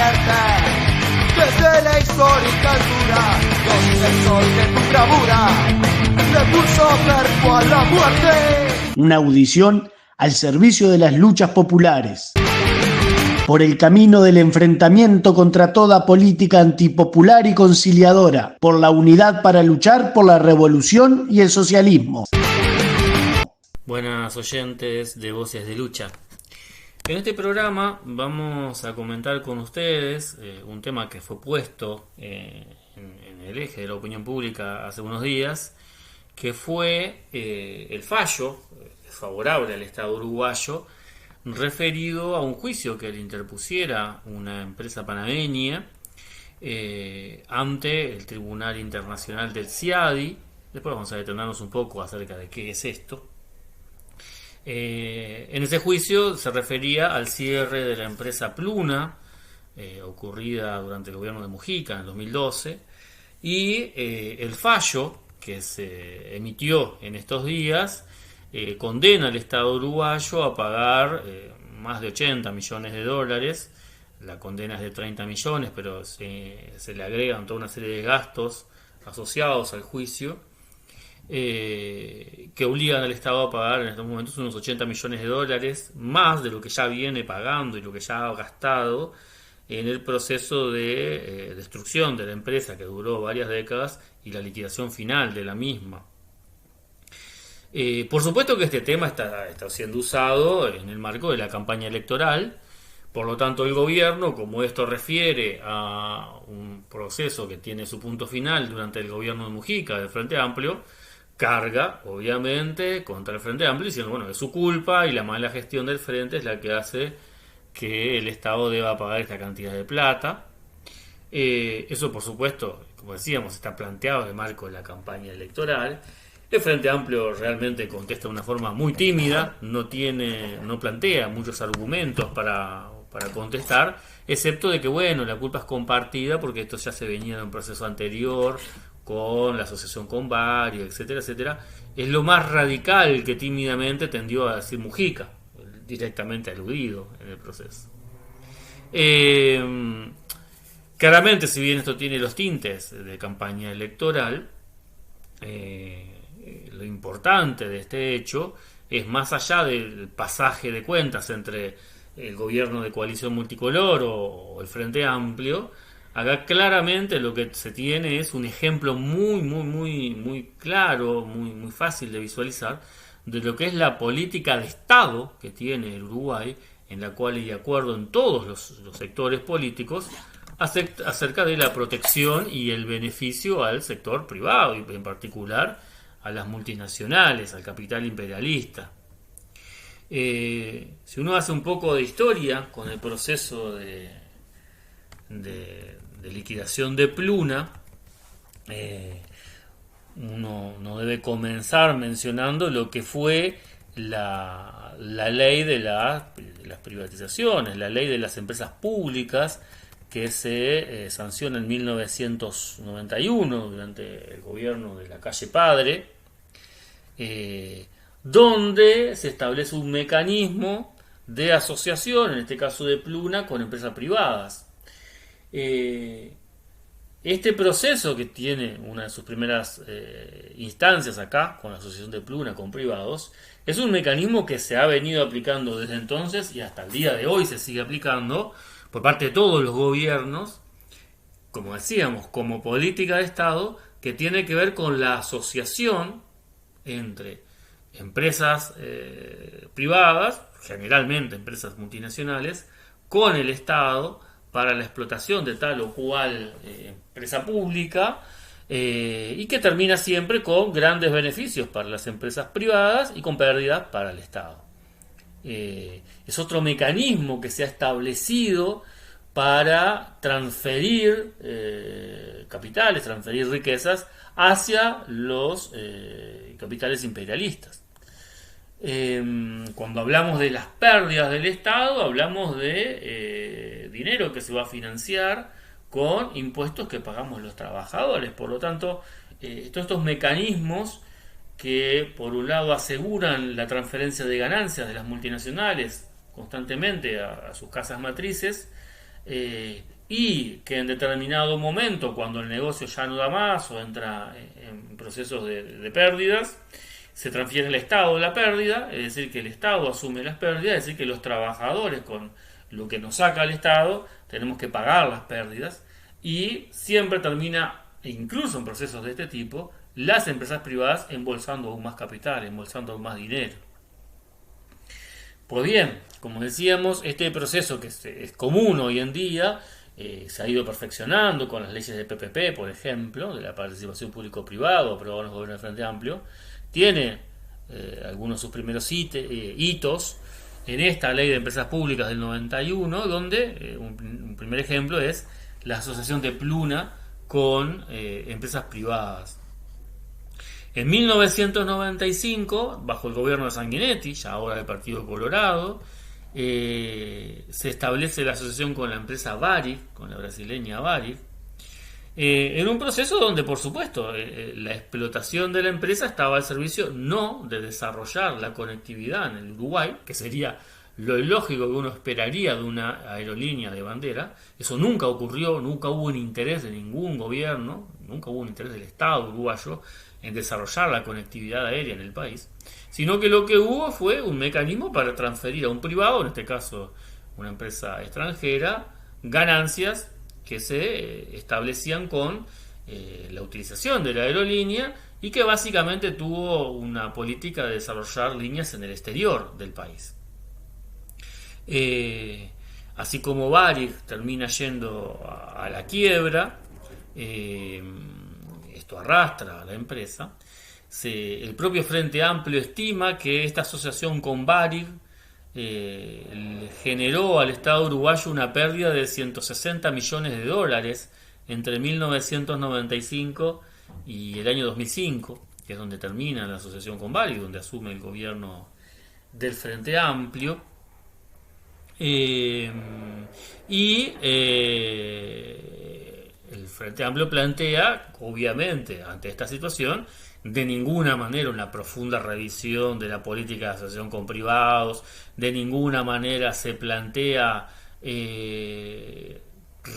muerte. Desde la histórica altura, donde el sol de tu bravura le puso cuerpo a la muerte. Una audición al servicio de las luchas populares, por el camino del enfrentamiento contra toda política antipopular y conciliadora, por la unidad para luchar por la revolución y el socialismo. Buenas oyentes de Voces de Lucha. En este programa vamos a comentar con ustedes un tema que fue puesto en el eje de la opinión pública hace unos días, que fue el fallo favorable al Estado uruguayo referido a un juicio que le interpusiera una empresa panameña ante el Tribunal Internacional del CIADI. Después vamos a detenernos un poco acerca de qué es esto. En ese juicio se refería al cierre de la empresa Pluna, ocurrida durante el gobierno de Mujica en el 2012, y el fallo que se emitió en estos días condena al Estado uruguayo a pagar más de 80 millones de dólares. La condena es de 30 millones, pero se le agregan toda una serie de gastos asociados al juicio, que obligan al Estado a pagar en estos momentos unos 80 millones de dólares, más de lo que ya viene pagando y lo que ya ha gastado en el proceso de destrucción de la empresa, que duró varias décadas, y la liquidación final de la misma. Por supuesto que este tema está siendo usado en el marco de la campaña electoral. Por lo tanto, el gobierno, como esto refiere a un proceso que tiene su punto final durante el gobierno de Mujica, del Frente Amplio, carga, obviamente, contra el Frente Amplio, diciendo, bueno, es su culpa y la mala gestión del Frente es la que hace que el Estado deba pagar esta cantidad de plata. Eso, por supuesto, como decíamos, está planteado en el marco de la campaña electoral. El Frente Amplio realmente contesta de una forma muy tímida, no plantea muchos argumentos para contestar, excepto de que, bueno, la culpa es compartida porque esto ya se venía de un proceso anterior, con la asociación con varios, etcétera, etcétera. Es lo más radical que tímidamente tendió a decir Mujica, directamente aludido en el proceso. Claramente, si bien esto tiene los tintes de campaña electoral, lo importante de este hecho es, más allá del pasaje de cuentas entre el gobierno de coalición multicolor o el Frente Amplio, acá claramente lo que se tiene es un ejemplo muy claro, muy fácil de visualizar, de lo que es la política de Estado que tiene el Uruguay, en la cual hay de acuerdo en todos los sectores políticos acerca de la protección y el beneficio al sector privado, y en particular a las multinacionales, al capital imperialista. Si uno hace un poco de historia con el proceso de liquidación de Pluna, uno no debe comenzar mencionando lo que fue la ley de las privatizaciones, la ley de las empresas públicas, que se sanciona en 1991 durante el gobierno de la calle Padre, donde se establece un mecanismo de asociación, en este caso de Pluna, con empresas privadas. Este proceso, que tiene una de sus primeras instancias acá, con la asociación de Pluna con privados, es un mecanismo que se ha venido aplicando desde entonces y hasta el día de hoy se sigue aplicando por parte de todos los gobiernos, como decíamos, como política de Estado, que tiene que ver con la asociación entre empresas privadas, generalmente empresas multinacionales, con el Estado para la explotación de tal o cual empresa pública, y que termina siempre con grandes beneficios para las empresas privadas y con pérdidas para el Estado. Es otro mecanismo que se ha establecido para transferir capitales, transferir riquezas hacia los capitales imperialistas. Cuando hablamos de las pérdidas del Estado, hablamos de dinero que se va a financiar con impuestos que pagamos los trabajadores. Por lo tanto, todos estos mecanismos que por un lado aseguran la transferencia de ganancias de las multinacionales constantemente a sus casas matrices, y que en determinado momento, cuando el negocio ya no da más o entra en procesos de pérdidas, se transfiere al Estado la pérdida, es decir, que el Estado asume las pérdidas, es decir, que los trabajadores con lo que nos saca el Estado tenemos que pagar las pérdidas, y siempre termina, incluso en procesos de este tipo, las empresas privadas embolsando aún más capital, embolsando aún más dinero. Pues bien, como decíamos, este proceso que es común hoy en día, se ha ido perfeccionando con las leyes de PPP, por ejemplo, de la participación público-privado, aprobado en el gobierno del Frente Amplio. Tiene algunos de sus primeros hitos en esta ley de empresas públicas del 91, donde un primer ejemplo es la asociación de Pluna con empresas privadas. En 1995, bajo el gobierno de Sanguinetti, ya ahora del Partido Colorado, se establece la asociación con la empresa Varig, con la brasileña Varig, en un proceso donde, por supuesto, la explotación de la empresa estaba al servicio no de desarrollar la conectividad en el Uruguay, que sería lo lógico que uno esperaría de una aerolínea de bandera. Eso nunca ocurrió, nunca hubo un interés de ningún gobierno, nunca hubo un interés del Estado uruguayo en desarrollar la conectividad aérea en el país, sino que lo que hubo fue un mecanismo para transferir a un privado, en este caso una empresa extranjera, ganancias que se establecían con la utilización de la aerolínea, y que básicamente tuvo una política de desarrollar líneas en el exterior del país. Así como Varig termina yendo a la quiebra, esto arrastra a la empresa. El propio Frente Amplio estima que esta asociación con Varig generó al Estado uruguayo una pérdida de 160 millones de dólares entre 1995 y el año 2005, que es donde termina la asociación con Varig, donde asume el gobierno del Frente Amplio. El Frente Amplio plantea, obviamente, ante esta situación, de ninguna manera una profunda revisión de la política de asociación con privados, de ninguna manera se plantea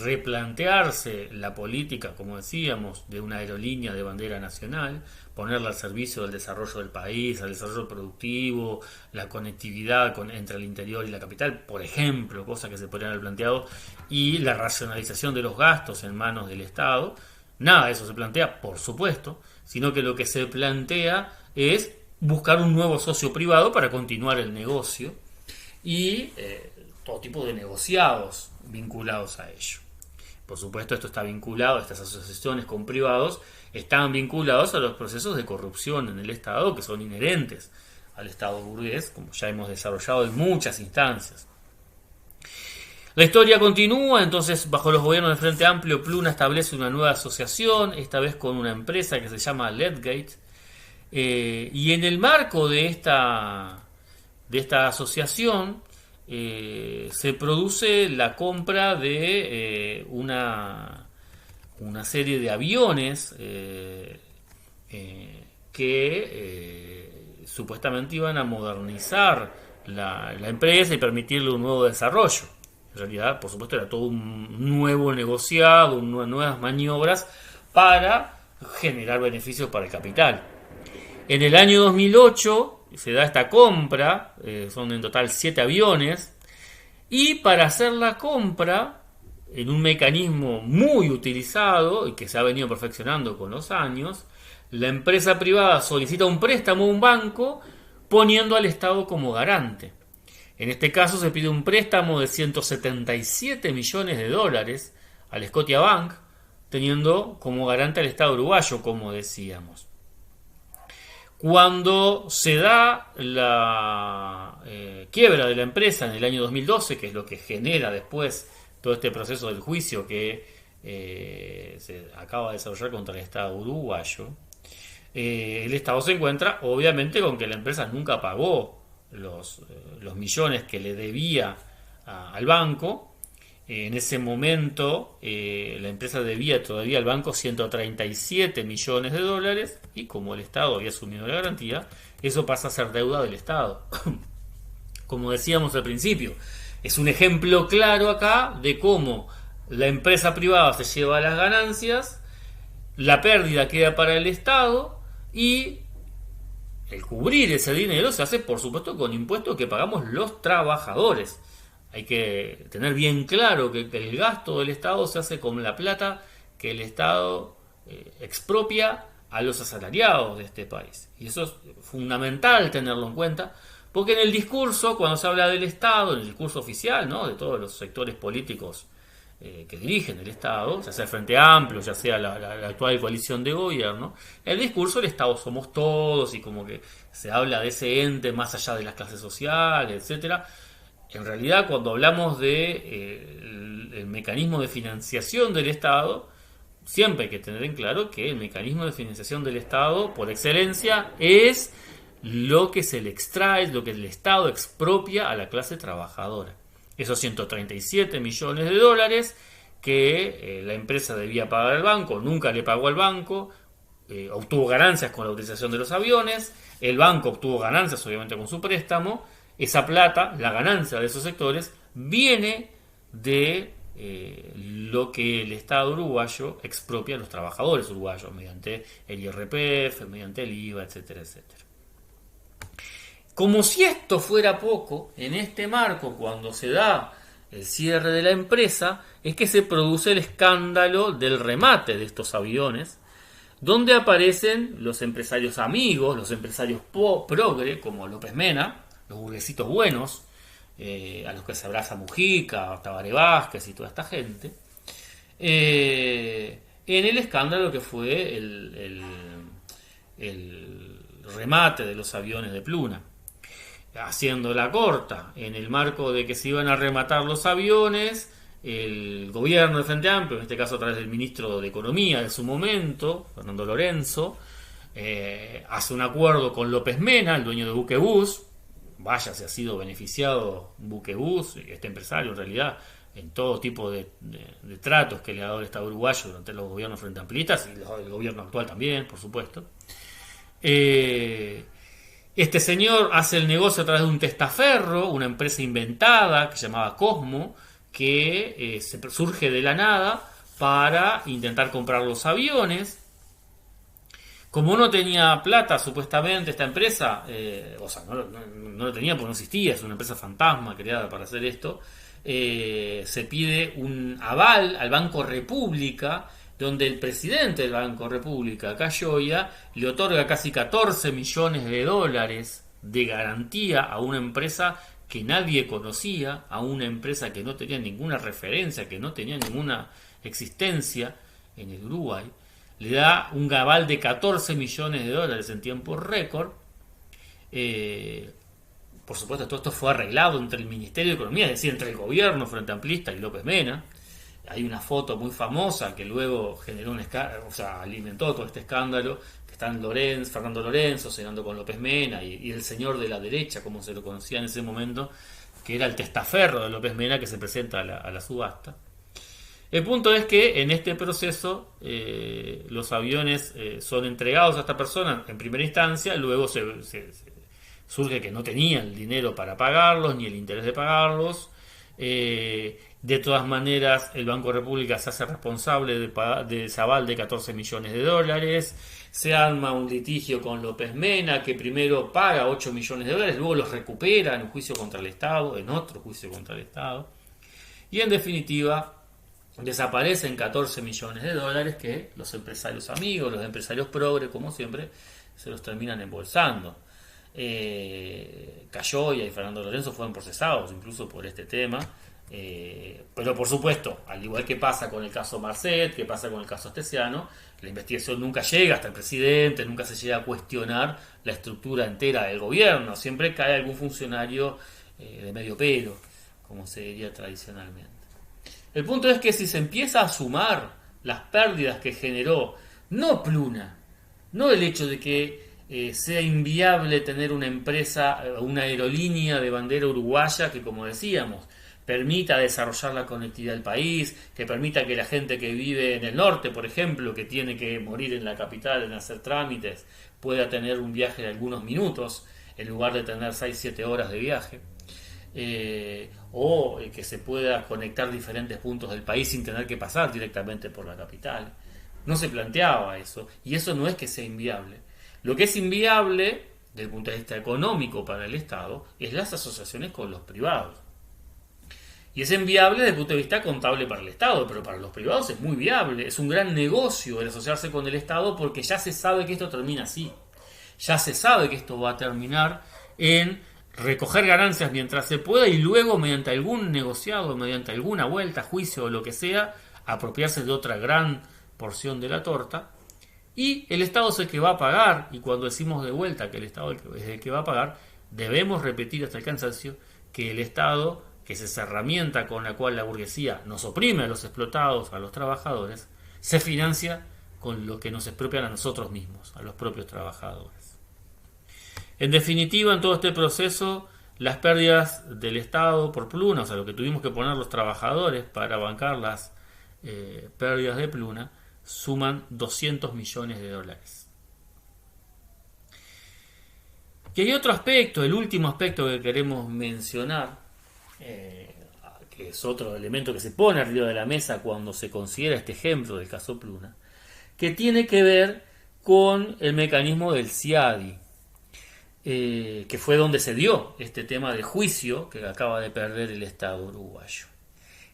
replantearse la política, como decíamos, de una aerolínea de bandera nacional, ponerla al servicio del desarrollo del país, al desarrollo productivo, la conectividad entre el interior y la capital, por ejemplo, cosas que se podrían haber planteado, y la racionalización de los gastos en manos del Estado. Nada de eso se plantea, por supuesto, sino que lo que se plantea es buscar un nuevo socio privado para continuar el negocio, y todo tipo de negociados vinculados a ello. Por supuesto, esto está vinculado, estas asociaciones con privados están vinculados a los procesos de corrupción en el Estado, que son inherentes al Estado burgués, como ya hemos desarrollado en muchas instancias. La historia continúa. Entonces, bajo los gobiernos del Frente Amplio, Pluna establece una nueva asociación, esta vez con una empresa que se llama Ledgate, y en el marco de esta asociación se produce la compra de una serie de aviones que supuestamente iban a modernizar la empresa y permitirle un nuevo desarrollo. En realidad, por supuesto, era todo un nuevo negociado, nuevas maniobras para generar beneficios para el capital. En el año 2008 se da esta compra, son en total 7 aviones, y para hacer la compra, en un mecanismo muy utilizado y que se ha venido perfeccionando con los años, la empresa privada solicita un préstamo a un banco poniendo al Estado como garante. En este caso se pide un préstamo de 177 millones de dólares al Scotiabank, teniendo como garante al Estado uruguayo, como decíamos. Cuando se da la quiebra de la empresa en el año 2012, que es lo que genera después todo este proceso del juicio que se acaba de desarrollar contra el Estado uruguayo, el Estado se encuentra obviamente con que la empresa nunca pagó los millones que le debía al banco. En ese momento la empresa debía todavía al banco 137 millones de dólares, y como el Estado había asumido la garantía, eso pasa a ser deuda del Estado. Como decíamos al principio, es un ejemplo claro acá de cómo la empresa privada se lleva las ganancias, la pérdida queda para el Estado y el cubrir ese dinero se hace, por supuesto, con impuestos que pagamos los trabajadores. Hay que tener bien claro que el gasto del Estado se hace con la plata que el Estado expropia a los asalariados de este país. Y eso es fundamental tenerlo en cuenta, porque en el discurso, cuando se habla del Estado, en el discurso oficial, ¿no?, de todos los sectores políticos que dirigen el Estado, ya sea el Frente Amplio, ya sea la actual coalición de gobierno, el discurso del Estado somos todos y como que se habla de ese ente más allá de las clases sociales, etcétera. En realidad, cuando hablamos de el mecanismo de financiación del Estado, siempre hay que tener en claro que el mecanismo de financiación del Estado, por excelencia, es lo que se le extrae, lo que el Estado expropia a la clase trabajadora. Esos 137 millones de dólares que la empresa debía pagar al banco, nunca le pagó al banco, obtuvo ganancias con la utilización de los aviones, el banco obtuvo ganancias obviamente con su préstamo, esa plata, la ganancia de esos sectores, viene de lo que el Estado uruguayo expropia a los trabajadores uruguayos mediante el IRPF, mediante el IVA, etcétera, etcétera. Como si esto fuera poco, en este marco, cuando se da el cierre de la empresa, es que se produce el escándalo del remate de estos aviones, donde aparecen los empresarios amigos, los empresarios progre, como López Mena, los burguesitos buenos, a los que se abraza Mujica, Tabaré Vázquez y toda esta gente, en el escándalo que fue el remate de los aviones de Pluna. Haciéndola corta, en el marco de que se iban a rematar los aviones, el gobierno de Frente Amplio, en este caso a través del ministro de Economía de su momento, Fernando Lorenzo, hace un acuerdo con López Mena, el dueño de Buquebus. Vaya, se ha sido beneficiado Buquebus, este empresario en realidad, en todo tipo de tratos que le ha dado el Estado uruguayo durante los gobiernos frente amplistas y el gobierno actual también, por supuesto. Este señor hace el negocio a través de un testaferro, una empresa inventada que se llamaba Cosmo, que surge de la nada para intentar comprar los aviones. Como no tenía plata, supuestamente, esta empresa, no lo tenía porque no existía, es una empresa fantasma creada para hacer esto, se pide un aval al Banco República, donde el presidente del Banco República, Cayoya, le otorga casi 14 millones de dólares de garantía a una empresa que nadie conocía, a una empresa que no tenía ninguna referencia, que no tenía ninguna existencia en el Uruguay. Le da un aval de 14 millones de dólares en tiempo récord. Por supuesto, todo esto fue arreglado entre el Ministerio de Economía, es decir, entre el gobierno Frente Amplista y López Mena. Hay una foto muy famosa que luego generó un escándalo, alimentó todo este escándalo, que están Fernando Lorenzo cenando con López Mena y el señor de la derecha, como se lo conocía en ese momento, que era el testaferro de López Mena que se presenta a la subasta. El punto es que en este proceso los aviones son entregados a esta persona en primera instancia, luego surge que no tenía el dinero para pagarlos, ni el interés de pagarlos. De todas maneras, el Banco República se hace responsable de ese aval de 14 millones de dólares. Se arma un litigio con López Mena, que primero paga 8 millones de dólares, luego los recupera en un juicio contra el Estado, en otro juicio contra el Estado. Y en definitiva, desaparecen 14 millones de dólares que los empresarios amigos, los empresarios progre, como siempre, se los terminan embolsando. Cayoya y Fernando Lorenzo fueron procesados incluso por este tema, pero por supuesto, al igual que pasa con el caso Marcet, que pasa con el caso Astesiano, la investigación nunca llega hasta el presidente, nunca se llega a cuestionar la estructura entera del gobierno, siempre cae algún funcionario de medio pelo, como se diría tradicionalmente. El punto es que si se empieza a sumar las pérdidas que generó, no Pluna, no el hecho de que sea inviable tener una empresa, una aerolínea de bandera uruguaya que, como decíamos, permita desarrollar la conectividad del país, que permita que la gente que vive en el norte, por ejemplo, que tiene que morir en la capital en hacer trámites, pueda tener un viaje de algunos minutos en lugar de tener 6-7 horas de viaje. o que se pueda conectar diferentes puntos del país sin tener que pasar directamente por la capital. No se planteaba eso, y eso no es que sea inviable. Lo que es inviable desde el punto de vista económico para el Estado es las asociaciones con los privados. Y es inviable desde el punto de vista contable para el Estado, pero para los privados es muy viable. Es un gran negocio el asociarse con el Estado porque ya se sabe que esto termina así. Ya se sabe que esto va a terminar en recoger ganancias mientras se pueda y luego mediante algún negociado, mediante alguna vuelta, juicio o lo que sea, apropiarse de otra gran porción de la torta. Y el Estado es el que va a pagar, y cuando decimos de vuelta que el Estado es el que va a pagar, debemos repetir hasta el cansancio que el Estado, que es esa herramienta con la cual la burguesía nos oprime a los explotados, a los trabajadores, se financia con lo que nos expropian a nosotros mismos, a los propios trabajadores. En definitiva, en todo este proceso, las pérdidas del Estado por Pluna, o sea, lo que tuvimos que poner los trabajadores para bancar las pérdidas de Pluna, suman 200 millones de dólares. Y hay otro aspecto, el último aspecto que queremos mencionar, que es otro elemento que se pone arriba de la mesa cuando se considera este ejemplo del caso Pluna, que tiene que ver con el mecanismo del CIADI, que fue donde se dio este tema de juicio que acaba de perder el Estado uruguayo.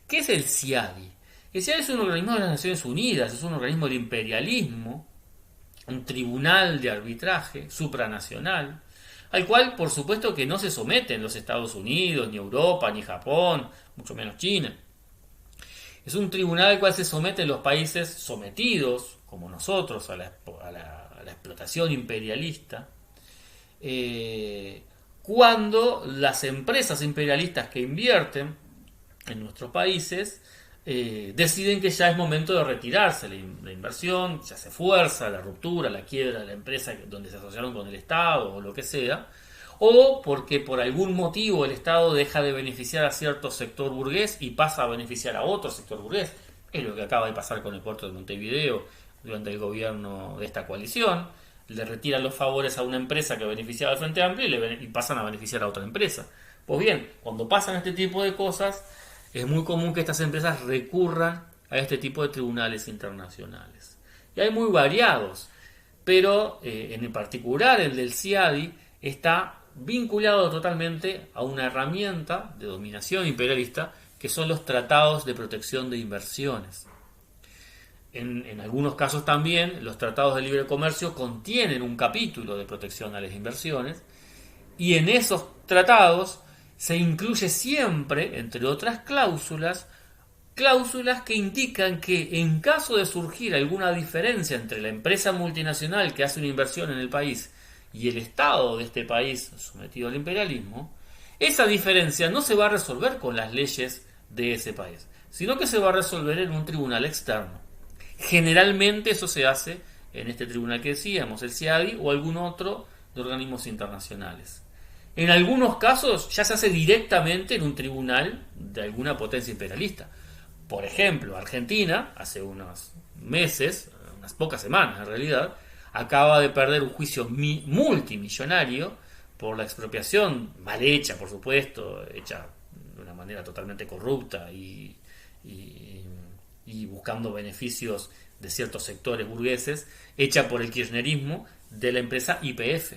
¿Qué es el CIADI? El CIADI es un organismo de las Naciones Unidas, es un organismo del imperialismo, un tribunal de arbitraje supranacional, al cual por supuesto que no se someten los Estados Unidos, ni Europa, ni Japón, mucho menos China. Es un tribunal al cual se someten los países sometidos, como nosotros, a la explotación imperialista, cuando las empresas imperialistas que invierten en nuestros países deciden que ya es momento de retirarse la inversión, ya se fuerza la ruptura, la quiebra de la empresa donde se asociaron con el Estado o lo que sea, o porque por algún motivo el Estado deja de beneficiar a cierto sector burgués y pasa a beneficiar a otro sector burgués. Es lo que acaba de pasar con el puerto de Montevideo durante el gobierno de esta coalición. Le retiran los favores a una empresa que beneficiaba al Frente Amplio y pasan a beneficiar a otra empresa. Pues bien, cuando pasan este tipo de cosas, es muy común que estas empresas recurran a este tipo de tribunales internacionales. Y hay muy variados, pero en particular el del CIADI está vinculado totalmente a una herramienta de dominación imperialista que son los tratados de protección de inversiones. En algunos casos también los tratados de libre comercio contienen un capítulo de protección a las inversiones y en esos tratados se incluye siempre, entre otras cláusulas que indican que en caso de surgir alguna diferencia entre la empresa multinacional que hace una inversión en el país y el Estado de este país sometido al imperialismo, esa diferencia no se va a resolver con las leyes de ese país, sino que se va a resolver en un tribunal externo. Generalmente eso se hace en este tribunal que decíamos, el CIADI o algún otro de organismos internacionales. En algunos casos ya se hace directamente en un tribunal de alguna potencia imperialista. Por ejemplo, Argentina, hace unos meses, unas pocas semanas en realidad, acaba de perder un juicio multimillonario por la expropiación, mal hecha por supuesto, hecha de una manera totalmente corrupta y buscando beneficios de ciertos sectores burgueses, hecha por el kirchnerismo de la empresa YPF.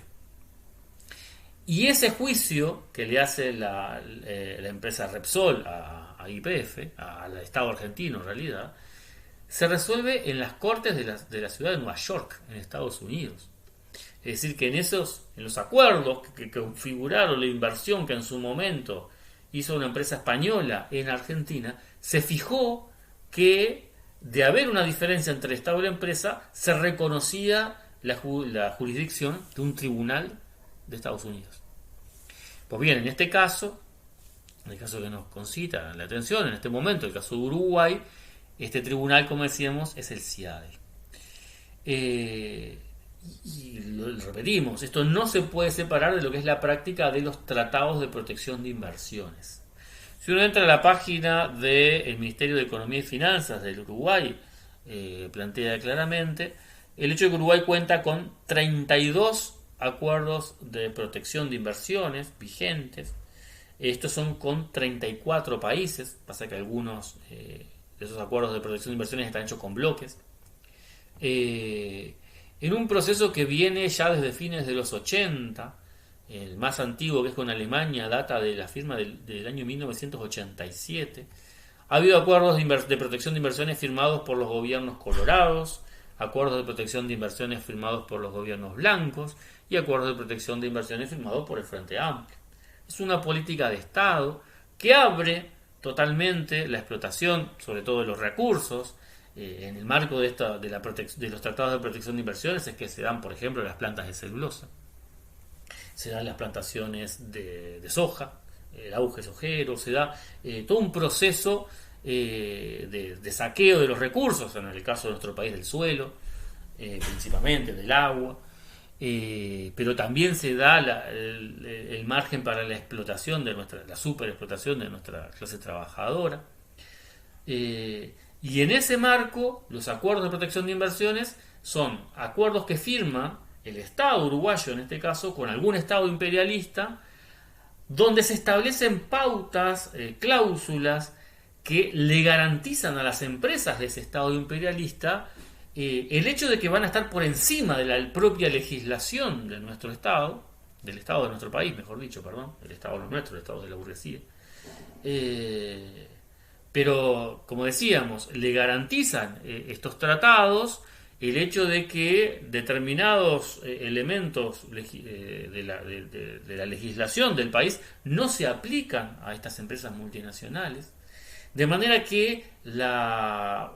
Y ese juicio que le hace la empresa Repsol a YPF, al Estado argentino en realidad, se resuelve en las cortes de la ciudad de Nueva York, en Estados Unidos. Es decir, que en los acuerdos que configuraron la inversión que en su momento hizo una empresa española en Argentina, se fijó que de haber una diferencia entre el Estado y la empresa, se reconocía la jurisdicción de un tribunal de Estados Unidos. Pues bien, en este caso, el caso que nos concita la atención en este momento, el caso de Uruguay, este tribunal, como decíamos, es el CIADI. Y lo repetimos, esto no se puede separar de lo que es la práctica de los tratados de protección de inversiones. Si uno entra a la página del Ministerio de Economía y Finanzas del Uruguay, plantea claramente el hecho de que Uruguay cuenta con 32 acuerdos de protección de inversiones vigentes, Estos son con 34 países, pasa que algunos de esos acuerdos de protección de inversiones están hechos con bloques. En un proceso que viene ya desde fines de los 80, el más antiguo, que es con Alemania, data de la firma del año 1987. Ha habido acuerdos de protección de inversiones firmados por los gobiernos colorados, acuerdos de protección de inversiones firmados por los gobiernos blancos y acuerdos de protección de inversiones firmados por el Frente Amplio. Es una política de Estado que abre totalmente la explotación, sobre todo de los recursos. En el marco de los tratados de protección de inversiones es que se dan, por ejemplo, las plantas de celulosa, se dan las plantaciones de soja, el auge sojero, se da todo un proceso de saqueo de los recursos, en el caso de nuestro país del suelo, principalmente del agua, pero también se da el margen para la explotación la superexplotación de nuestra clase trabajadora. Y en ese marco, los acuerdos de protección de inversiones son acuerdos que firma el Estado uruguayo, en este caso, con algún Estado imperialista, donde se establecen pautas, cláusulas que le garantizan a las empresas de ese Estado imperialista el hecho de que van a estar por encima de la propia legislación de nuestro Estado, del Estado de nuestro país, mejor dicho, perdón, el Estado no es nuestro, el Estado de la burguesía. Pero, como decíamos, le garantizan estos tratados el hecho de que determinados elementos de la legislación del país no se aplican a estas empresas multinacionales, de manera que las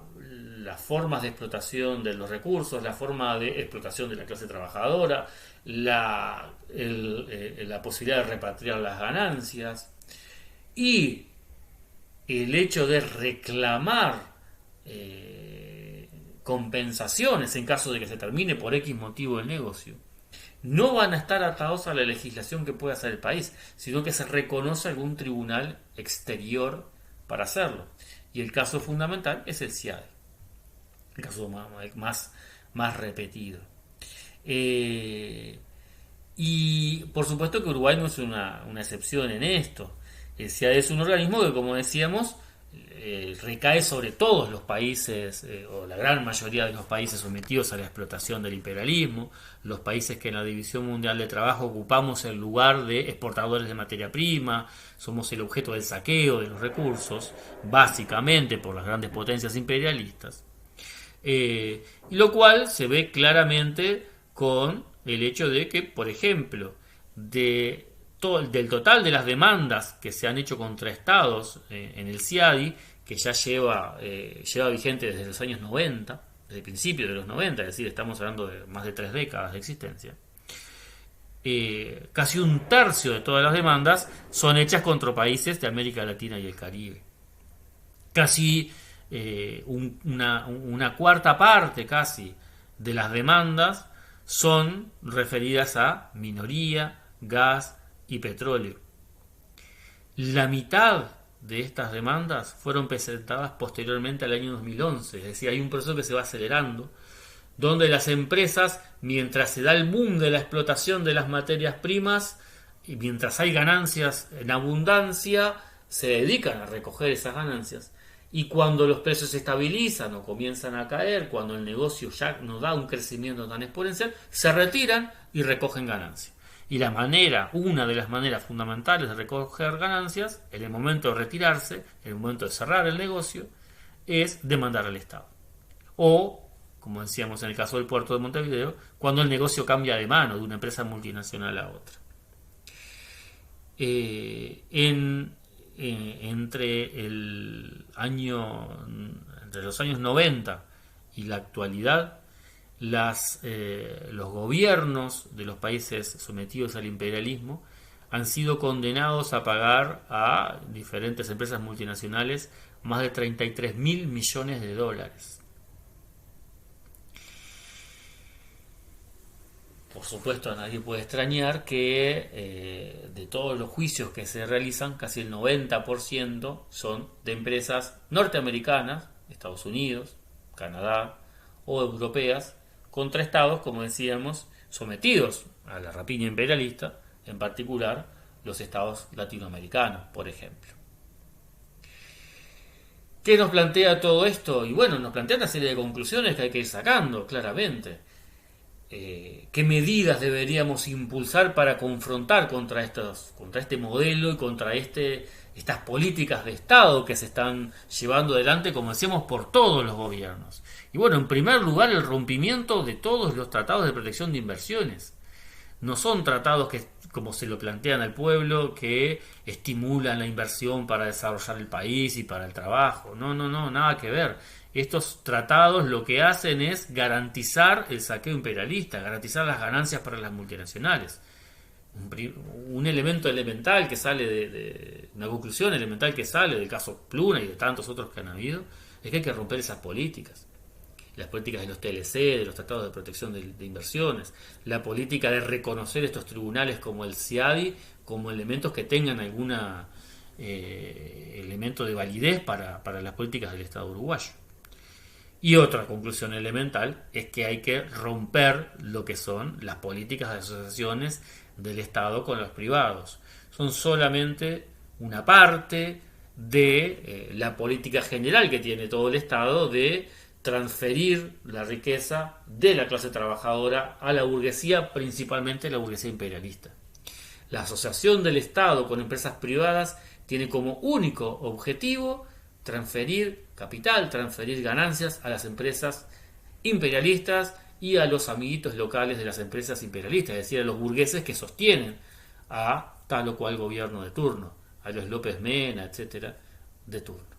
formas de explotación de los recursos, la forma de explotación de la clase trabajadora, la posibilidad de repatriar las ganancias y el hecho de reclamar compensaciones en caso de que se termine por X motivo el negocio, no van a estar atados a la legislación que pueda hacer el país, sino que se reconoce algún tribunal exterior para hacerlo. Y el caso fundamental es el CIADE, el caso más repetido. Y por supuesto que Uruguay no es una excepción en esto. El CIADE es un organismo que, como decíamos, recae sobre todos los países, o la gran mayoría de los países sometidos a la explotación del imperialismo, los países que en la División Mundial de Trabajo ocupamos el lugar de exportadores de materia prima, somos el objeto del saqueo de los recursos, básicamente por las grandes potencias imperialistas, y lo cual se ve claramente con el hecho de que, por ejemplo, del total de las demandas que se han hecho contra estados en el CIADI, que ya lleva vigente desde los años 90, desde el principio de los 90, es decir, estamos hablando de más de 3 décadas de existencia, casi un tercio de todas las demandas son hechas contra países de América Latina y el Caribe. Casi una cuarta parte casi de las demandas son referidas a minería, gas y petróleo. La mitad de estas demandas fueron presentadas posteriormente al año 2011, es decir, hay un proceso que se va acelerando, donde las empresas, mientras se da el boom de la explotación de las materias primas y mientras hay ganancias en abundancia, se dedican a recoger esas ganancias. Y cuando los precios se estabilizan o comienzan a caer, cuando el negocio ya no da un crecimiento tan exponencial, se retiran y recogen ganancias. Y una de las maneras fundamentales de recoger ganancias, en el momento de retirarse, en el momento de cerrar el negocio, es demandar al Estado. O, como decíamos en el caso del puerto de Montevideo, cuando el negocio cambia de mano de una empresa multinacional a otra. Entre los años 90 y la actualidad, los gobiernos de los países sometidos al imperialismo han sido condenados a pagar a diferentes empresas multinacionales más de 33.000 millones de dólares. Por supuesto, a nadie puede extrañar que de todos los juicios que se realizan, casi el 90% son de empresas norteamericanas, Estados Unidos, Canadá o europeas, contra estados, como decíamos, sometidos a la rapiña imperialista, en particular los estados latinoamericanos, por ejemplo. ¿Qué nos plantea todo esto? Y bueno, nos plantea una serie de conclusiones que hay que ir sacando, claramente. ¿Qué medidas deberíamos impulsar para confrontar contra este modelo y contra estas políticas de Estado que se están llevando adelante, como decíamos, por todos los gobiernos? Y bueno, en primer lugar, el rompimiento de todos los tratados de protección de inversiones. No son tratados que, como se lo plantean al pueblo, que estimulan la inversión para desarrollar el país y para el trabajo. No, nada que ver. Estos tratados lo que hacen es garantizar el saqueo imperialista, garantizar las ganancias para las multinacionales. Un elemento elemental que sale una conclusión elemental que sale del caso Pluna y de tantos otros que han habido, es que hay que romper esas políticas. Las políticas de los TLC, de los tratados de protección de inversiones, la política de reconocer estos tribunales como el CIADI como elementos que tengan algún elemento de validez para las políticas del Estado uruguayo. Y otra conclusión elemental es que hay que romper lo que son las políticas de asociaciones del Estado con los privados. Son solamente una parte de la política general que tiene todo el Estado de transferir la riqueza de la clase trabajadora a la burguesía, principalmente la burguesía imperialista. La asociación del Estado con empresas privadas tiene como único objetivo transferir capital, transferir ganancias a las empresas imperialistas y a los amiguitos locales de las empresas imperialistas, es decir, a los burgueses que sostienen a tal o cual gobierno de turno, a los López Mena, etcétera, de turno.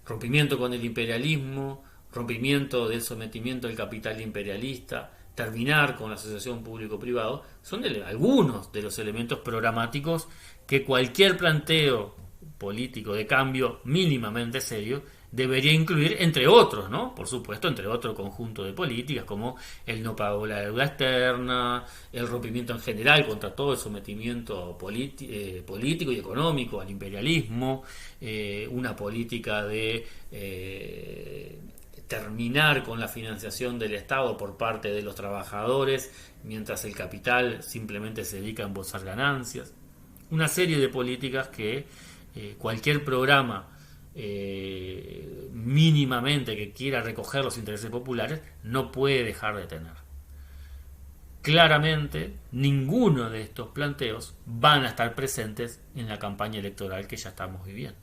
Rompimiento con el imperialismo, rompimiento del sometimiento del capital imperialista, terminar con la asociación público-privado, son algunos de los elementos programáticos que cualquier planteo político de cambio mínimamente serio debería incluir, entre otros, ¿no? Por supuesto, entre otro conjunto de políticas como el no pago de la deuda externa, el rompimiento en general contra todo el sometimiento político y económico al imperialismo, una política de terminar con la financiación del Estado por parte de los trabajadores, mientras el capital simplemente se dedica a embolsar ganancias. Una serie de políticas que cualquier programa mínimamente que quiera recoger los intereses populares no puede dejar de tener. Claramente, ninguno de estos planteos van a estar presentes en la campaña electoral que ya estamos viviendo.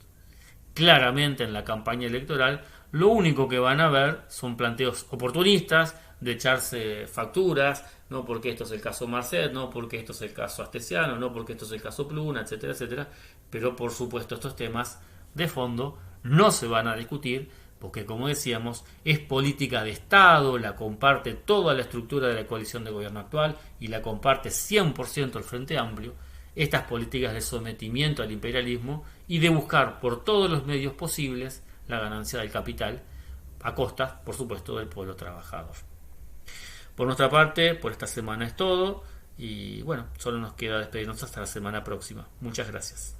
Claramente, en la campaña electoral, lo único que van a ver son planteos oportunistas de echarse facturas, no porque esto es el caso Marcet, no porque esto es el caso Astesiano, no porque esto es el caso Pluna, etcétera, etcétera. Pero por supuesto estos temas de fondo no se van a discutir porque, como decíamos, es política de Estado, la comparte toda la estructura de la coalición de gobierno actual y la comparte 100% el Frente Amplio, estas políticas de sometimiento al imperialismo y de buscar por todos los medios posibles la ganancia del capital a costa, por supuesto, del pueblo trabajador. Por nuestra parte, por esta semana es todo y bueno, solo nos queda despedirnos hasta la semana próxima. Muchas gracias.